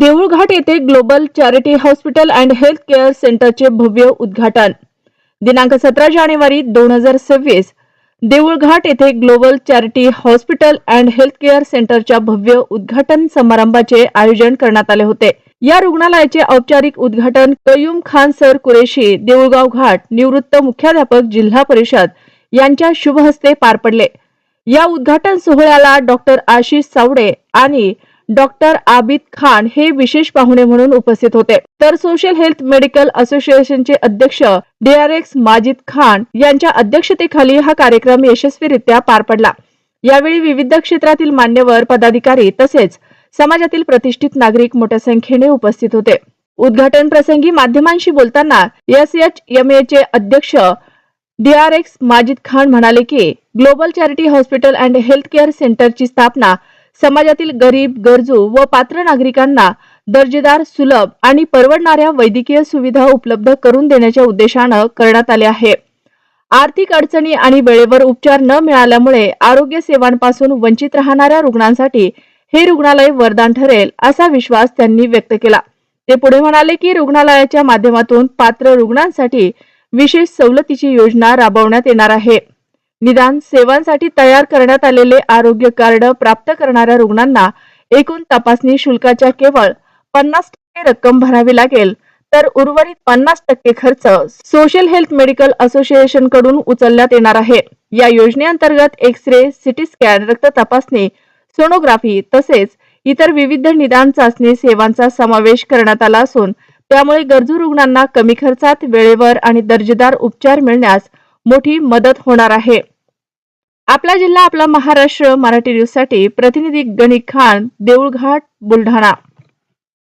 देऊळघाट येथे global charity hospital and health care सेंटरचे भव्य उद्घाटन दिनांक 17 जानेवारी 2026 देऊळघाट येथे global charity hospital and health care सेंटरच्या भव्य उद्घाटन समारंभाचे आयोजन करण्यात आले होते। या रुग्णालयाचे औपचारिक उद्घाटन कयूम खान सर कुरेशी देऊळगाव घाट निवृत्त मुख्याध्यापक जिल्हा परिषद यांच्या शुभ हस्ते पार पडले। या उद्घाटन सोहळ्याला डॉक्टर आशिष सावडे आणि डॉक्टर आबिद खान हे विशेष पाहुणे म्हणून उपस्थित होते। तर सोशल हेल्थ मेडिकल असोसिएशनचे अध्यक्ष DRX माजिद खान यांच्या अध्यक्षतेखाली हा कार्यक्रम यशस्वीरित्या पार पडला। यावेळी विविध क्षेत्रातील मान्यवर पदाधिकारी तसेच समाजातील प्रतिष्ठित नागरिक मोठ्या संख्येने उपस्थित होते। उद्घाटन प्रसंगी माध्यमांशी बोलताना SHMA चे अध्यक्ष DRX माजिद खान म्हणाले की global charity hospital and health care सेंटरची स्थापना समाजातील गरीब, गरजू व पात्र नागरिकांना दर्जेदार, सुलभ आणि परवडणाऱ्या वैद्यकीय सुविधा उपलब्ध करून देण्याच्या उद्देशाने करण्यात आले आहे। आर्थिक अडचणी आणि वेळेवर उपचार न मिळाल्यामुळे आरोग्य सेवांपासून वंचित राहणाऱ्या रुग्णांसाठी हे रुग्णालय वरदान ठरेल असा विश्वास त्यांनी व्यक्त केला। ते पुढे म्हणाले की रुग्णालयाच्या माध्यमातून पात्र रुग्णांसाठी विशेष सवलतीची योजना राबवण्यात येणार आहे। निदान सेवांसाठी तयार करण्यात आलेले आरोग्य कार्ड प्राप्त करणाऱ्या रुग्णांना एकूण तपासणी शुल्काच्या केवळ 50% रक्कम भरावी लागेल, तर उर्वरित 50% खर्च सोशल हेल्थ मेडिकल असोसिएशन कडून उचलण्यात येणार आहे। या योजनेअंतर्गत एक्स-रे, सिटी स्कॅन, रक्त तपासणी, सोनोग्राफी तसेच इतर विविध निदान चाचणी सेवांचा समावेश करण्यात आला असून त्यामुळे गरजू रुग्णांना कमी खर्चात वेळेवर आणि दर्जेदार उपचार मिळण्यास मोठी मदत होणार आहे। आपला जिल्हा आपला महाराष्ट्र मराठी न्यूज साठी प्रतिनिधी गणित खान, देऊळघाट, बुलढाणा।